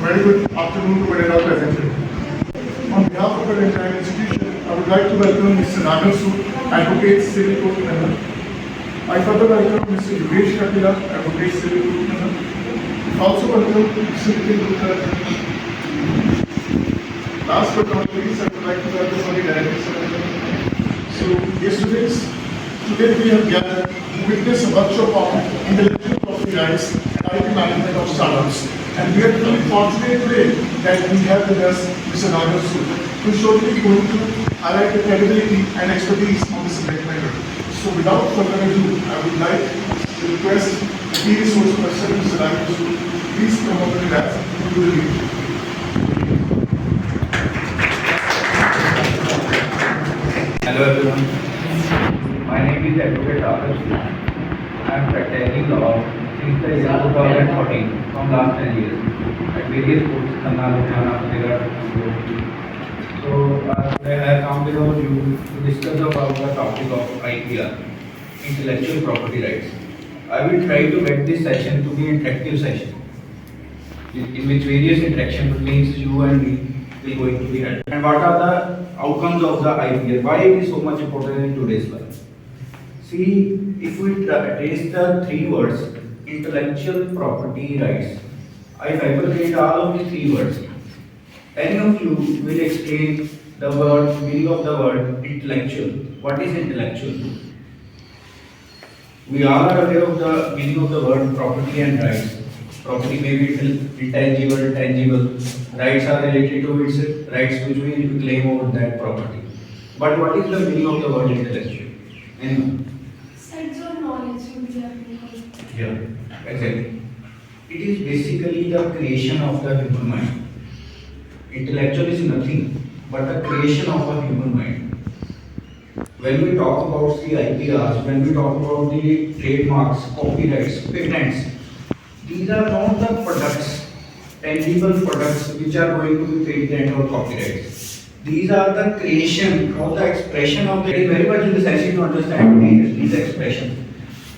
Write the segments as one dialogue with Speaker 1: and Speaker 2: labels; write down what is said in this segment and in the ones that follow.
Speaker 1: Very good afternoon to wherever present. On behalf of our entire institution, I would like to welcome Mr. Nagar Sood, Advocate Civil Court Member. I further welcome Mr. Yogesh Kapila, Advocate Civil Court Member. Also welcome Mr. Nitin Gupta. Last but not least, I would like to welcome our director. So, today we have gathered to witness a workshop on intellectual property rights and IP management of startups. And we are truly fortunate today that we have with us Mr. Nagar Sood, who is shortly going to highlight the credibility and expertise on the subject matter. So without further ado, I would like to request the key resource person, Mr. Nagar Sood, please come over to that to the meeting.
Speaker 2: Hello everyone, my name is Advocate Nagar Sood. I am practicing law since the year 2014 from last 10 years at various courts, Kannal, Haryana, Gujarat. So I have come before you to discuss about the topic of IPR, intellectual property rights. I will try to make this session to be an interactive session in which various interaction between you and me will going to be held. And what are the outcomes of the IPR? Why it is so much important in today's life? See, if we trace the three words, intellectual property rights, I fabricate all of the three words. Any of you will explain the word, meaning of the word intellectual. What is intellectual? We all are aware of the meaning of the word property and rights. Property may be intangible, tangible. Rights are related to its rights which we claim over that property. But what is the meaning of the word intellectual? Anyone?
Speaker 3: Sense of knowledge would be applicable.
Speaker 2: Yeah, exactly. It is basically the creation of the human mind. Intellectual is nothing but the creation of a human mind. When we talk about the IPRs, when we talk about the trademarks, copyrights, patents, these are not the products, tangible products which are going to be patent or copyrights. These are the creation or the expression of the. It is very much necessary to understand these expressions.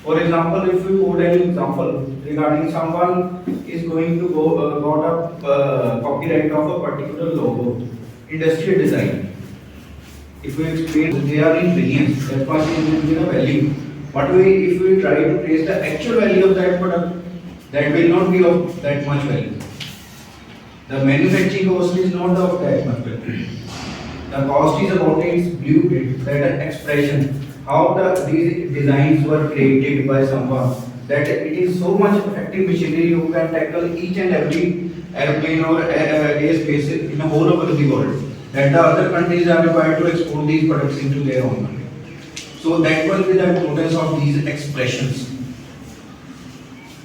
Speaker 2: For example, if we quote an example regarding someone is going to got a copyright of a particular logo, industrial design. If we explain they are in billions, that much is the value. But if we try to trace the actual value of that product, that will not be of that much value. The manufacturing cost is not of that much value. The cost is about its blueprint, that expression, how these designs were created by someone, that it is so much effective machinery you can tackle each and every airplane or airspace in the whole over the world, that the other countries are required to export these products into their own country. So that will be the importance of these expressions.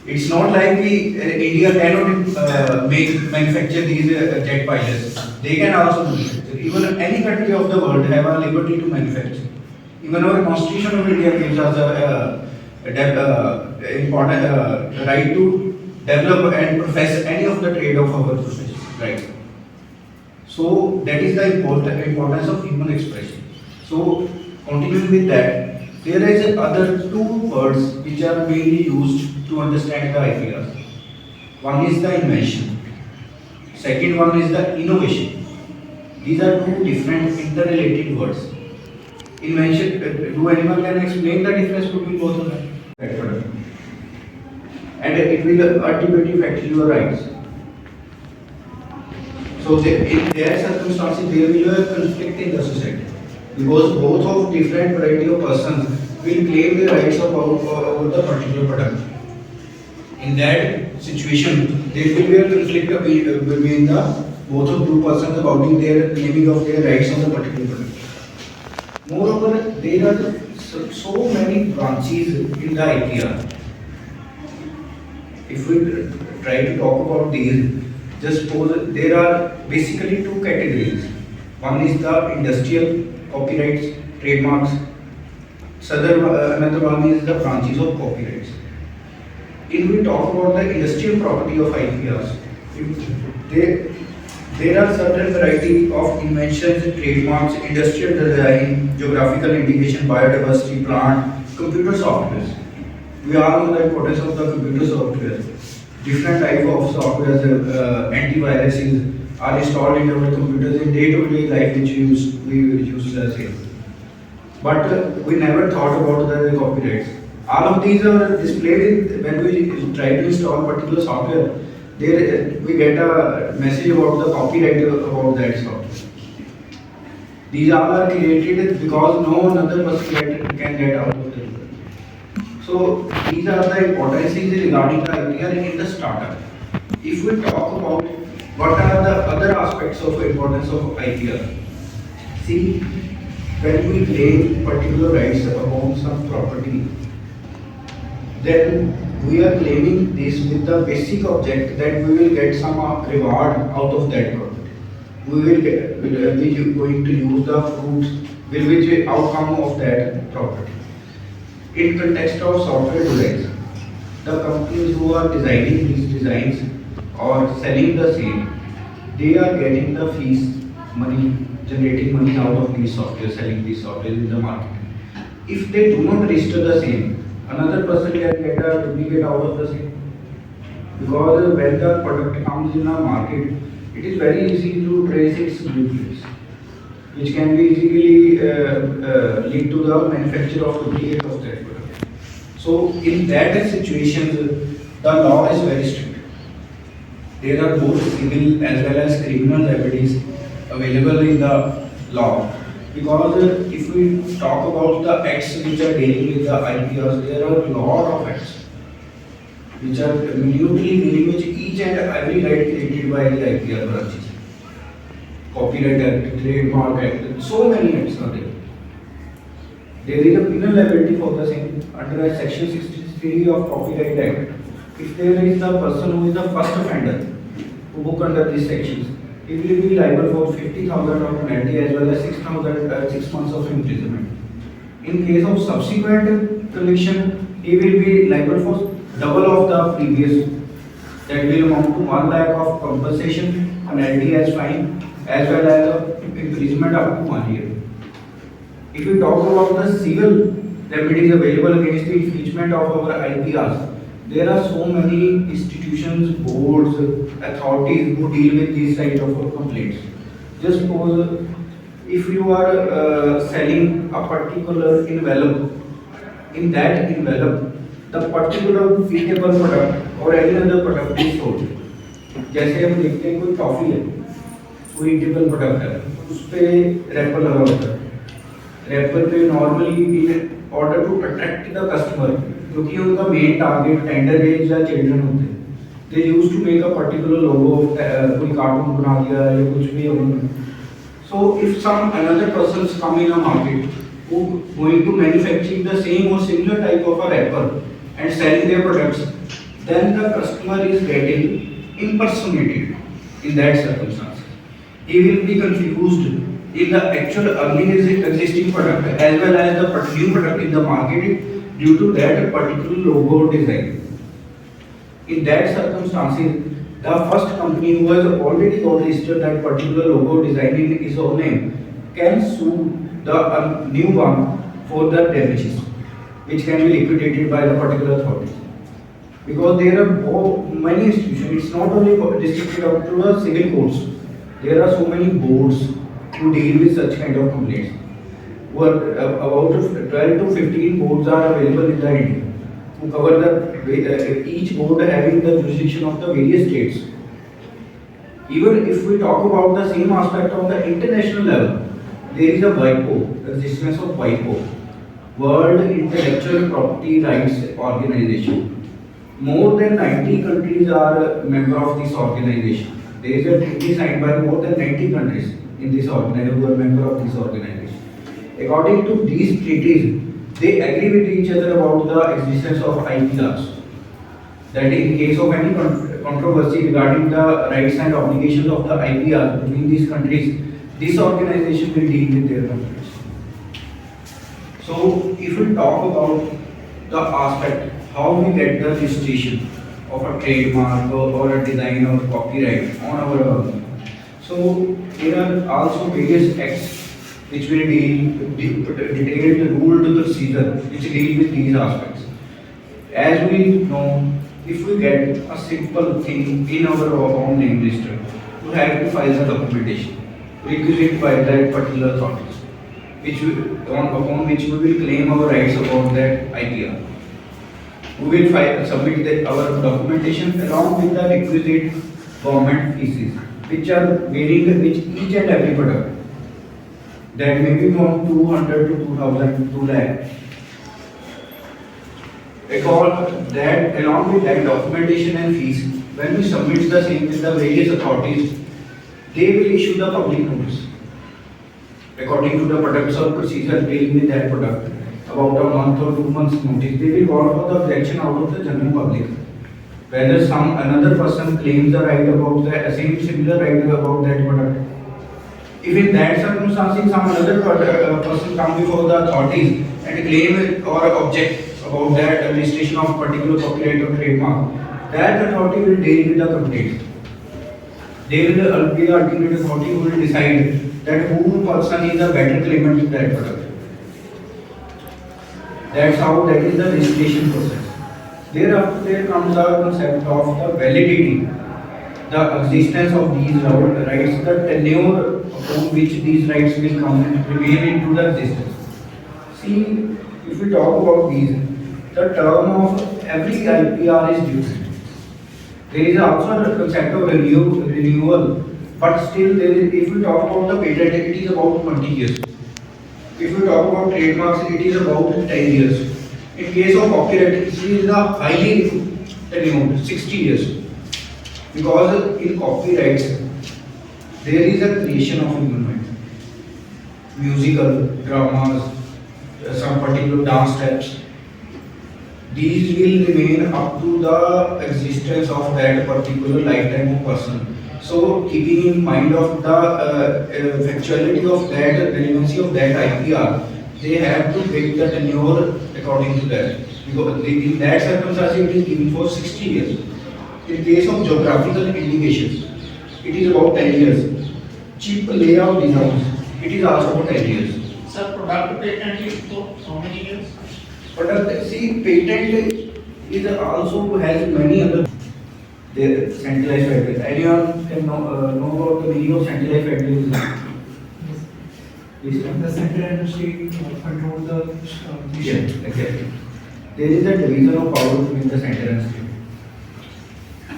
Speaker 2: It's not like India cannot manufacture these jet pilots. They can also manufacture. Even any country of the world have a liberty to manufacture. Even our Constitution of India gives us important right to develop and profess any of the trade of our profession. Right. So that is the importance of human expression. So continuing with that, there is other two words which are mainly used to understand the IPRs. One is the invention. Second one is the innovation. These are two different interrelated words. Invention, do anyone can explain the difference between both of them? And it will ultimately affect your rights. So in their circumstances, there will be a conflict in the society. Because both of different variety of persons will claim the rights over the particular product. In that situation, there will be a conflict between the both of two persons about their claiming of their rights on the particular product. Moreover, there are so many branches in the IPR. If we try to talk about these, just suppose there are basically two categories. One is the industrial copyrights, trademarks. Another one is the branches of copyrights. If we talk about the industrial property of IPRs, there are certain variety of inventions, trademarks, industrial design, geographical indication, biodiversity, plant, computer software. We all know the importance of the computer software. different type of software, antiviruses are installed in our computers in day-to-day life which we use the same. But we never thought about the copyrights. All of these are displayed when we try to install particular software. There we get a message about the copyright about that software. These all are created because no another person can get out of it. So these are the importances regarding the IPR in the startup. If we talk about what are the other aspects of importance of IPR, see, when we claim particular rights upon some property, then we are claiming this with the basic object that we will get some reward out of that property. We will be going to use the fruits, will be the outcome of that property. In context of software designs, the companies who are designing these designs or selling the same, they are getting the fees, money, generating money out of these software, selling these software in the market. If they do not register the same, another person can get a duplicate out of the same. Because when the product comes in the market, it is very easy to trace its duplicates, which can be easily lead to the manufacture of duplicate of that product. So in that situation, the law is very strict. There are both civil as well as criminal remedies available in the law. Because if we talk about the acts which are dealing with the IPRs, there are a lot of acts which are minutely dealing with each and every right created by the IPR branches. Copyright Act, Trademark Act, so many acts are there. There is a penal liability for the same under Section 63 of Copyright Act. If there is the person who is the first offender who book under these sections, he will be liable for 50,000 of penalty as well as 6 months of imprisonment. In case of subsequent conviction, he will be liable for double of the previous. That will amount to 1 lakh of compensation, penalty as fine, as well as imprisonment up to 1 year. If we talk about the civil remedies available against the infringement of our IPRs, there are so many institutions, boards, authorities who deal with these type of complaints. Just suppose if you are selling a particular envelope, in that envelope, the particular feasible product or any other product is sold. जैसे हम देखते हैं कोई toffee है, कोई eatable product है, उस पे रैपर लगा होता है. रैपर पे normally in order to attract the customer, क्योंकि उनका मेन टारगेट टेंडर एज या चिल्ड्रन होते हैं, they use to make a particular logo, कोई कार्टून बना दिया या कुछ भी उन्होंने. So if some another persons come in a market who going to manufacturing the same or similar type of a wrapper and selling their products, then the customer is getting impersonated in that circumstance. He will be confused in the actual earlier existing product as well as the new product in the market due to that particular logo design. In that circumstances, the first company who has already got registered that particular logo design in his own name can sue the new one for the damages, which can be liquidated by the particular authority. Because there are many institutions, it's not only restricted up to the civil courts. There are so many boards who deal with such kind of complaints. About 12 to 15 boards are available in the India, who cover the each board having the jurisdiction of the various states. Even if we talk about the same aspect on the international level, there is a WIPO, existence of WIPO, World Intellectual Property Rights Organization. More than 90 countries are member of this organization. There is a treaty signed by more than 90 countries in this organization who are member of this organization. According to these treaties, they agree with each other about the existence of IPRs. That in case of any controversy regarding the rights and obligations of the IPR between these countries, this organization will deal with their countries. So, if we talk about the aspect how we get the registration of a trademark or a design or copyright on our own. So, there are also various acts which will deal detailed ruled procedure which deal with these aspects. As we know, if we get a simple thing in our own name list, we have to file the documentation requisite by that particular authorities, upon which we will claim our rights about that IPR. We will submit our documentation along with the requisite government fees, which are varying with each and every product. That may be from 200 to 2000 to lakh. Along with that documentation and fees, when we submit the same with the various authorities, they will issue the public notice according to the products or procedure dealing with that product. About a month or 2 months notice, they will call for the objection out of the general public. Whether some another person claims the right about the similar right about that product. If in that circumstances some another person come before the authorities and claim or object about that registration of particular copyright or trademark, that authority will deal with the complaint. They will be the ultimate authority who will decide that who person is a better claimant to that product. That's how that is the registration process. Thereafter there comes the concept of the validity, the existence of these rights, the tenure upon which these rights will come and remain into the existence. See, if we talk about these, the term of every IPR is different. There is also a concept of renewal, but still there is, if we talk about the patent, it is about 20 years. If we talk about trademarks, it is about 10 years. In case of copyright, it is a highly tenured, 60 years. Because in copyrights, there is a creation of human mind. Musical, dramas, some particular dance steps. These will remain up to the existence of that particular lifetime of person. So, keeping in mind of the factuality of that, relevancy of that IPR, they have to pick the tenure according to that. Because in that circumstance, it is given for 60 years. In case of geographical indications, it is about 10 years. Cheap layout designs, it is also about 10 years.
Speaker 4: Sir, product patent is for how many years?
Speaker 2: Product, see, patent is also has many other. The centralized factories. Anyone can know about the meaning of centralized factories?
Speaker 4: The central industry control the
Speaker 2: Yeah, exactly. There is a division of power between the center and state.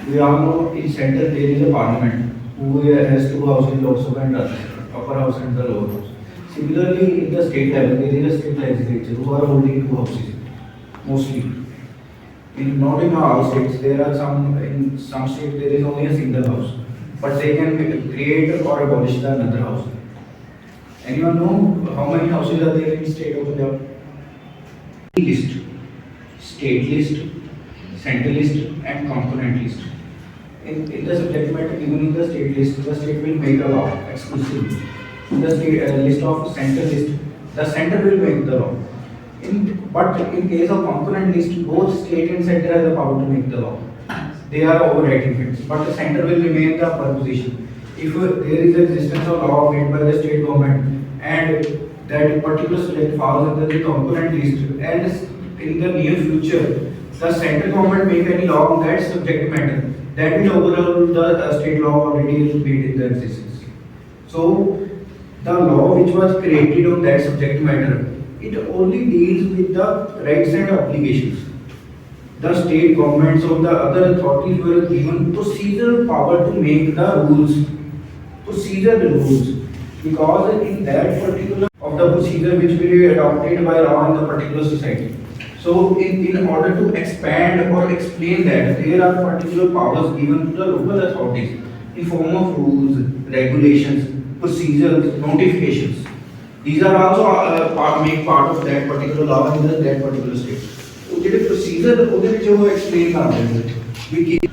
Speaker 2: We all know in center there is a parliament who has two houses, Lok Sabha and Rajya Sabha, upper house and the lower house. Similarly, in the state level, there is a state legislature who are holding two houses, mostly. Not in all states, there are in some states there is only a single house, but they can create or abolish the another house. Anyone know how many houses are there in state of Punjab? List, state list, central list and component list. In the subject matter given in the state list, the state will make a law exclusively. In the state list of central list, the center will make the law. But in case of component list, both state and center have the power to make the law. They are overriding things, but the center will remain the position. If there is existence of law made by the state government and that particular subject falls under the component list, and in the near future, the central government make any law on that subject matter, that will overrule the state law already made in the existence. So, the law which was created on that subject matter, it only deals with the rights and obligations. The state governments or the other authorities were given procedural power to make the rules, procedural rules, because in that particular of the procedure which will be adopted by law in the particular society. So, in order to expand or explain that, there are particular powers given to the local authorities in form of rules, regulations, procedures, notifications. These are also make part of that particular law in that particular state. So, the procedure will explain we keep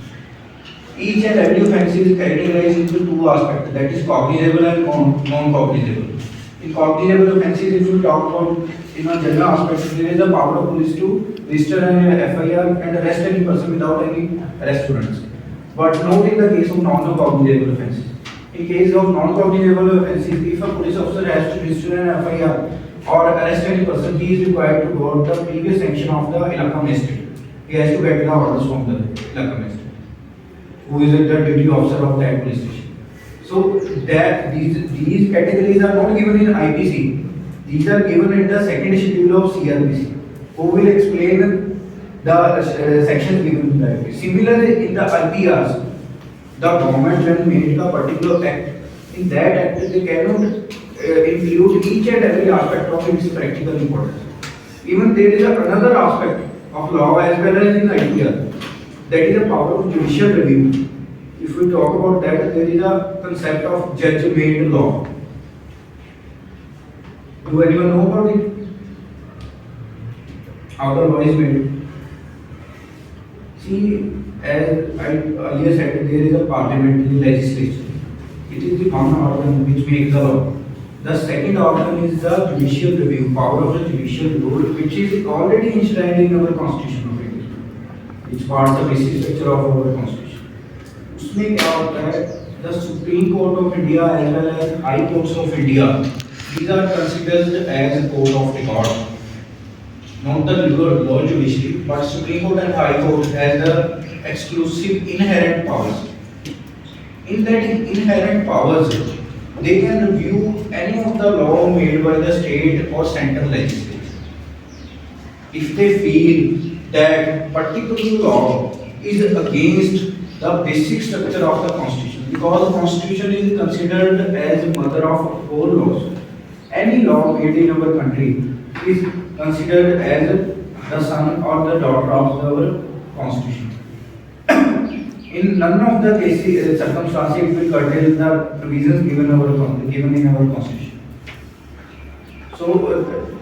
Speaker 2: each and every offence is categorized into two aspects, that is cognizable and non-cognizable. In cognizable offences, if you talk about in a general aspect, there is a power of police to register an FIR and arrest any person without any arrest warrants. But not in the case of non-cognizable offences. In case of non-cognizable offences, if a police officer has to register an FIR or arrest any person, he is required to go out the previous sanction of the Ilaka Magistrate. he has to get the orders from the Laka magistrate, who is the duty officer of that police station. So that these categories are not given in IPC. These are given in the second schedule of CRPC, who will explain the sections given in the IPC. Similarly, in the IPRs, the government when made a particular act, in that act they cannot include each and every aspect of its practical importance. Even there is another aspect of law as well as in IPR, that is the power of judicial review. If we talk about that, there is a concept of judge-made law. Do anyone know about it? How the law is made? See, as I earlier said, there is a parliamentary legislature. It is the one organ which makes the law. The second organ is the judicial review, power of the judicial review, which is already enshrined in our Constitution of India, which forms the basic structure of our Constitution. उसमें क्या होता है? The Supreme Court of India as well as High Courts of India, these are considered as a court of record. Not the law judiciary, but Supreme Court and High Court has the exclusive inherent powers. In that inherent powers, they can review any of the law made by the state or central legislature. If they feel that particular law is against the basic structure of the Constitution, because the Constitution is considered as the mother of all laws. Any law made in our country is considered as the son or the daughter of our Constitution. In none of the cases, circumstances, it will curtail the provisions given in our Constitution. So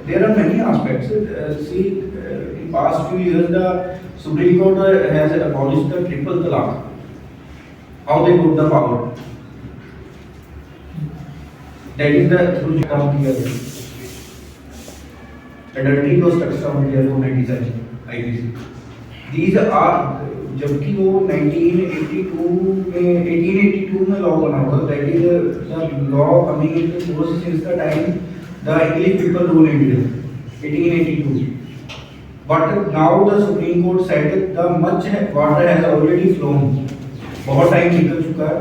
Speaker 2: there are many aspects. In past few years, the Supreme Court has abolished the triple talaq. How they put the power? That is the through down here. Adultery was touched on here for 97 IPC. These are जबकि वो 1882 में law बना हुआ, that is the law coming into force since the time the English people rule India, 1882. But now the Supreme Court said the much water has already flown. बहुत time निकल चुका है.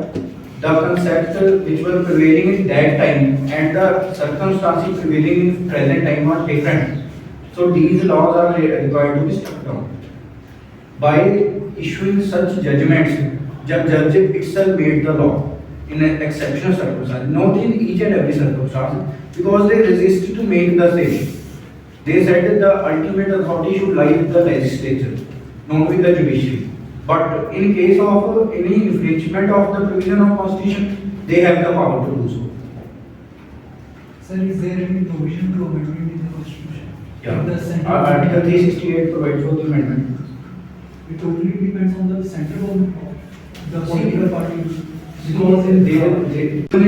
Speaker 2: The concepts which were prevailing in that time and the circumstances prevailing in present time are different. So these laws are required to be struck down. By issuing such judgments, the judge itself made the law in an exceptional circumstance, not in each and every circumstance, because they resisted to make the same. They said that the ultimate authority should lie with the legislature, not with the judiciary. But in case of any infringement of the provision of Constitution, they have the power to do so.
Speaker 4: Sir, is there any provision to amendment in the Constitution?
Speaker 2: Yeah.
Speaker 4: The central
Speaker 2: Article 368 provides for the amendment.
Speaker 4: It totally depends on the central government, the political party.
Speaker 2: Because they in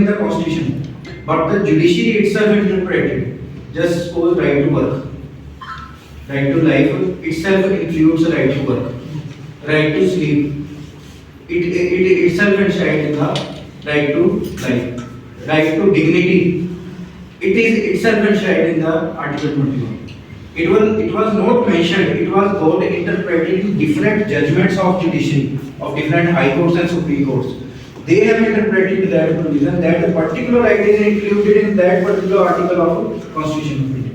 Speaker 2: the Constitution, but the judiciary itself interpreted. Just suppose right to work, right to life itself includes the right to work, right to sleep. It itself enshrines the right to life, right to dignity. It is itself enshrined in the Article 21. It was not mentioned. It was got interpreted in different judgments of judiciary, of different high courts and supreme courts. They have interpreted that provision that a particular right is included in that particular article of Constitution of India.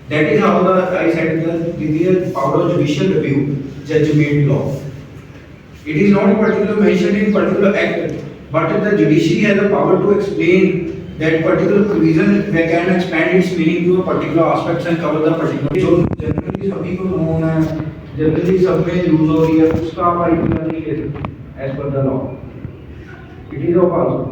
Speaker 2: That is how I said that this is power of judicial review, judge-made law. It is not particularly mentioned in particular act, but the judiciary has the power to explain that particular provision can expand its meaning to a particular aspects and cover the particular. जो generally सभी को known है, generally सब में use हो रही है, उसका आप IPR नहीं ले सकते as per the law. It is of also.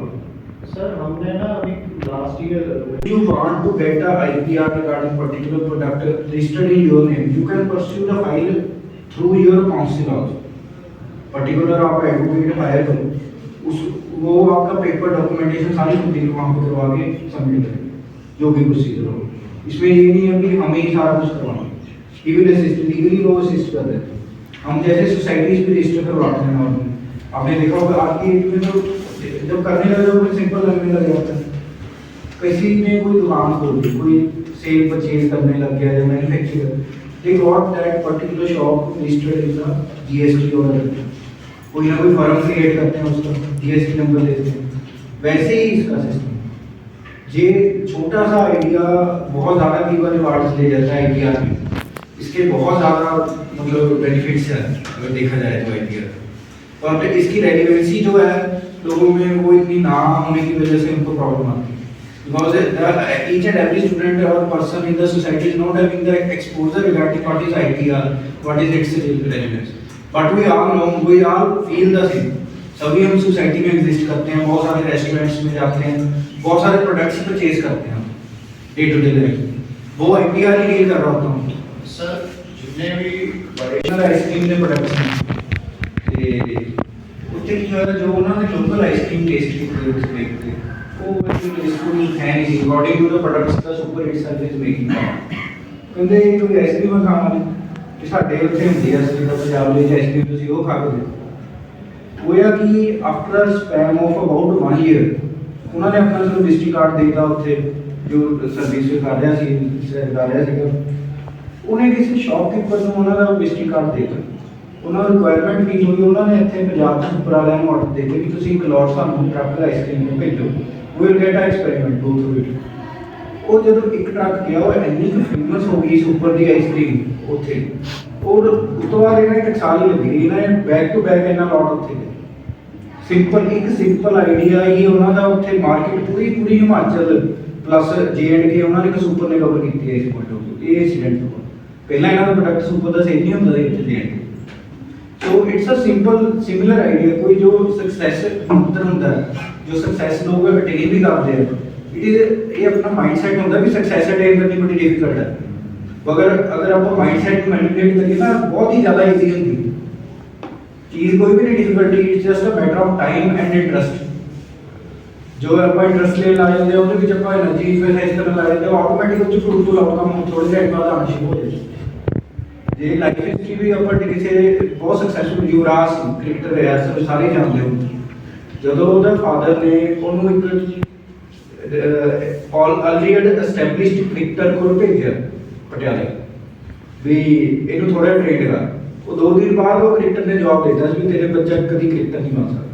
Speaker 5: Sir हमने ना अभी last year
Speaker 2: If you want to get a IPR regarding particular product registered in your name, you can pursue the file through your counsel also. Particular आप advocate hire करो, उस वो आपका paper documentation सारी company को वहाँ पे करवा के सबमिट करें, जो भी प्रोसीजर हो. इसमें ये नहीं है कि हमें ही सारा कुछ करवाना. ही विल असिस्ट, लीगली वो असिस्ट कर देते हैं. हम जैसे सोसाइटीज भी रजिस्टर करवाते हैं नॉर्मली. आपने देखा होगा आपकी एज में तो जब करने लगे तो सिंपल लगने लग जाता है. किसी ने कोई दुकान खोल दी, कोई सेल परचेज करने लग गया या manufacturer, they got that particular shop registered in the GST और कोई ना कोई फर्म क्रिएट करते हैं, उसका जीएसटी नंबर देते हैं, वैसे ही इसका सिस्टम। ये छोटा सा आइडिया बहुत ज़्यादा कई बार रिवार्ड्स ले जाता है IPR में। इसके बहुत ज़्यादा मतलब बेनिफिट्स हैं अगर देखा जाए तो IPR। और फिर इसकी रेलिवेंसी जो है लोगों में वो इतनी ना होने की वजह से उनको प्रॉब्लम आती है। Because each and every student or person in the society is not having the exposure regarding what is IPR, what is its relevance. But we all know, we all feel the same. सभी हम society में exist करते हैं, बहुत सारे restaurants में जाते हैं, बहुत सारे प्रोडक्ट्स परचेज करते हैं डे टू डे लाइफ। वो IPR ही डील कर रहा होता हूँ
Speaker 5: सर जितने भी
Speaker 2: बड़े आइसक्रीम के प्रोडक्ट्स हैं ਤੇ ਉੱਥੇ ਕੀ ਹੋਇਆ, ਜੋ ਉਹਨਾਂ ਨੇ ਲੋਕਲ ਆਈਸਕ੍ਰੀਮ ਟੇਸਟ ਕੀਤੀ ਉਸ ਦੇਖਦੇ ਉਹ ਬਿਲਕੁਲ ਹੈ ਨਹੀਂ ਸੀ ਅਕੋਰਡਿੰਗ ਟੂ ਦ ਪ੍ਰੋਡਕਟਸ ਦਾ ਸੁਪਰ ਹਿੱਟ ਸਰਵਿਸ ਮੇਕਿੰਗ। ਕਹਿੰਦੇ ਇਹ ਕੋਈ ਆਈਸਕ੍ਰੀਮ ਖਾਣ ਵਾਲੀ ਕਿ ਸਾਡੇ ਉੱਥੇ ਹੁੰਦੀ ਆ, ਅਸੀਂ ਤਾਂ ਪੰਜਾਬ ਦੇ ਵਿੱਚ ਆਈਸਕ੍ਰੀਮ ਤੁਸੀਂ ਉਹ ਖਾ ਕੇ ਦੇਖੋ। ਹੋਇਆ ਕਿ after spam of about 1 year ਉਹਨਾਂ ਨੇ ਆਪਣਾ ਜੋ ਵਿਜ਼ਿਟ ਕਾਰਡ ਦੇਤਾ ਉੱਥੇ ਜੋ ਸਰਵਿਸ ਕਰ ਰਿਹਾ ਸੀਗਾ, ਉਹਨੇ ਕਿਸੇ ਸ਼ੌਪਕੀਪਰ ਨੂੰ ਉਹਨਾਂ ਦਾ ਵਿਜ਼ਿਟ ਕਾਰਡ ਦੇਤਾ। ਉਹਨਾਂ ਨੂੰ ਰਿਕੁਆਇਰਮੈਂਟ ਫੀਲ ਹੋਈ, ਉਹਨਾਂ ਨੇ ਇੱਥੇ ਪੰਜਾਬ ਤੋਂ ਉੱਪਰ ਵਾਲਿਆਂ ਨੂੰ ਆਰਡਰ ਦੇ ਕੇ ਵੀ ਤੁਸੀਂ ਇੱਕ ਲੋਟ ਸਾਨੂੰ ਟਰੱਕ ਆਈਸਕ੍ਰੀਮ ਭੇਜੋ, we will get experiment go through it. ਉਹ ਜਦੋਂ ਇੱਕ ਟਰੱਕ ਗਿਆ, ਉਹ ਇੰਨੀ ਕੁ ਫੇਮਸ ਹੋ ਗਈ ਸੁਪਰ ਦੀ ਆਈਸਕ੍ਰੀਮ ਉੱਥੇ, ਔਰ ਉਸ ਤੋਂ ਬਾਅਦ ਇਹਨਾਂ ਇੱਕ ਸਾਲ ਹੀ ਲੱਗੀ, ਇਹਨਾਂ ਨੇ ਬੈਕ ਟੂ ਬੈਕ ਇਹਨਾਂ ਲੋਟ ਉੱਥੇ ਗਏ। ਸਿੰਪਲ ਆਈਡੀਆ ਹੀ ਉਹਨਾਂ ਦਾ ਉੱਥੇ ਮਾਰਕੀਟ ਪੂਰੀ ਹਿਮਾਚਲ ਪਲੱਸ J&K ਉਹਨਾਂ ਨੇ ਇੱਕ ਸੁਪਰ ਨੇ ਕਵਰ ਕੀਤੀ ਹੈ ਇਸ ਪੁਆਇੰਟ ਆਫ ਵਿਊ, ਇਹ ਇੰਸੀਡੈਂਟ ਤੋਂ ਪਹਿਲਾਂ ਇਹਨਾਂ ਦਾ ਪ੍ਰੋਡਕਟ ਸੁਪਰ ਦਾ ਸੇਲ ਨਹੀਂ ਹੁੰਦਾ ਸੀ ਇੱਥੇ J&K। So it's a similar idea। कोई जो सक्सेस होता है, जो सक्सेस लोग अटेन भी करते हैं, ये अपना माइंडसेट होता है कि सक्सेस अटेन करनी बड़ी डिफिकल्ट है। अगर आप माइंडसेट मैनिपुलेट करिए ना, बहुत ही ज़्यादा इजी होती है चीज़, कोई भी नहीं difficulty, it's just a matter of time and interest. जो आप इंटरेस्ट ले ला जाते हो तो आप एनर्जी एक्सरसाइज करने ला जाते हो, ऑटोमैटिक उससे फ्रूटफुल आउटकम थोड़ी देर बाद आना शुरू हो जाए। ਜੇ ਲਾਈਫ ਹਿਸਟਰੀ ਵੀ ਆਪਾਂ ਕਿਸੇ ਬਹੁਤ ਸਕਸੈਸਫੁਲ ਯੁਵਰਾਜ ਸੀ ਕ੍ਰਿਕਟਰ ਰਿਹਾ, ਸਾਰੇ ਜਾਣਦੇ ਹੋ। ਜਦੋਂ ਉਹਦਾ ਫਾਦਰ ਨੇ ਉਹਨੂੰ ਇੱਕ ਆਲਰੇਡੀ ਐਸਟੈਬਲਿਸ਼ਡ ਕ੍ਰਿਕਟਰ ਕੋਲ ਭੇਜਿਆ ਪਟਿਆਲੇ ਵੀ ਇਹਨੂੰ ਥੋੜਾ ਟ੍ਰੇਨ ਕਰ, ਉਹ 2 ਦਿਨ ਬਾਅਦ ਉਹ ਕ੍ਰਿਕਟਰ ਨੇ ਜਵਾਬ ਦਿੱਤਾ ਸੀ ਵੀ ਤੇਰੇ ਬੱਚਾ ਕਦੀ ਕ੍ਰਿਕਟਰ ਨਹੀਂ ਬਣ ਸਕਦਾ।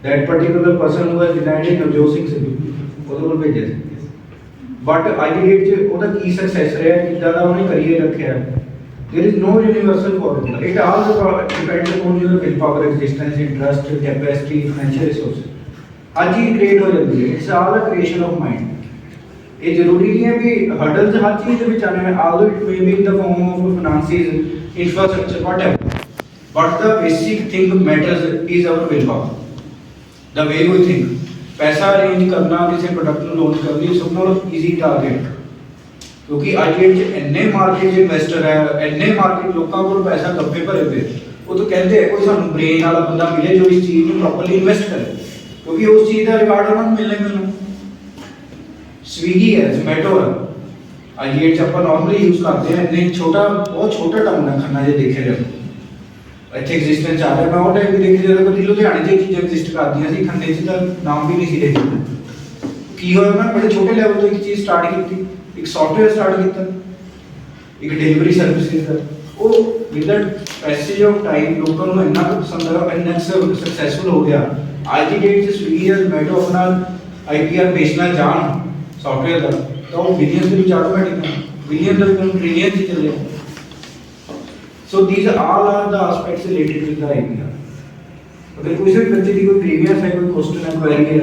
Speaker 2: That particular person who has designed Navjot Singh Sidhu, ਉਹਦੇ ਕੋਲ ਭੇਜਿਆ ਸੀ। ਬਟ ਅੱਜ ਦੀ ਡੇਟ 'ਚ ਉਹਦਾ ਕੀ ਸਕਸੈਸ ਰਿਹਾ, ਕਿੱਦਾਂ ਦਾ ਉਹਨੇ ਕਰੀਅਰ ਰੱਖਿਆ, there is no universal formula, it all depends upon your willpower, existence, interest, capacity, financial resources। आज ही create हो जाती है, it's all a creation of mind। ये जरूरी नहीं है कि hurdles हर चीज के बीच आने हैं, although it may be in the form of finances, infrastructure, whatever, but the basic thing matters is our willpower, the way we think। पैसा अरेंज करना, किसी प्रोडक्ट को लॉन्च करनी सब नालों easy टारगेट, क्योंकि आज के इन्ने मार्केट इन्वेस्टर है, इन्ने मार्केट लोगों को पैसा गप्पे भरे पे, वो तो कहते हैं कोई सानू ब्रेन वाला बंदा मिले जो इस चीज़ में प्रॉपर्ली इन्वेस्ट करे, क्योंकि उस चीज़ का रिवार्ड उन्होंने मिलना। स्विगी है, जोमैटो है, आज ये आप नॉर्मली यूज करते हैं, इन्ने छोटा बहुत छोटा टाउन है खन्ना जो देखे जाए ਇੱਥੇ ਐਗਜ਼ਿਸਟੈਂਸ ਆ ਰਿਹਾ। ਮੈਂ ਉਹ ਟਾਈਮ ਵੀ ਦੇਖੀ ਜਦੋਂ ਕਦੀ ਲੁਧਿਆਣੇ 'ਚ ਚੀਜ਼ਾਂ ਐਗਜ਼ਿਸਟ ਕਰਦੀਆਂ ਸੀ, ਖੰਨੇ 'ਚ ਤਾਂ ਨਾਮ ਵੀ ਨਹੀਂ ਸੀ ਦੇਖਦੇ। ਕੀ ਹੋਇਆ, ਮੈਂ ਬੜੇ ਛੋਟੇ ਲੈਵਲ ਤੋਂ ਇੱਕ ਚੀਜ਼ ਸਟਾਰਟ ਕੀਤੀ, ਇੱਕ ਸੌਫਟਵੇਅਰ ਸਟਾਰਟ ਕੀਤਾ, ਇੱਕ ਡਿਲੀਵਰੀ ਸਰਵਿਸਿਜ਼ ਦਾ। ਉਹ ਵਿਦਆਊਟ ਪੈਸੇਜ ਆਫ ਟਾਈਮ ਲੋਕਾਂ ਨੂੰ ਇੰਨਾ ਪਸੰਦ ਆਇਆ, ਇੰਨਾ ਸਕਸੈਸਫੁਲ ਹੋ ਗਿਆ। ਅੱਜ ਦੀ ਡੇਟ 'ਚ ਸਵੀਗੀ ਜਾਂ ਜ਼ੋਮੈਟੋ ਆਪਣਾ IPR ਵੇਚਣਾ ਜਾਣ ਸੌਫਟਵੇਅਰ ਦਾ, ਤਾਂ ਉਹ ਬਿਲੀਅਨਸ ਦੇ ਵਿੱਚ ਆਟੋਮੈਟਿਕ ਬਿਲੀਅਨ ਦਾ ਟ੍ਰਿਲੀਅਨ 'ਚ ਚੱਲੇ। So these all are the aspects related with the IPR। अगर किसी भी बच्चे की कोई प्रीवियस है, कोई क्वेश्चन है, क्वेरी है,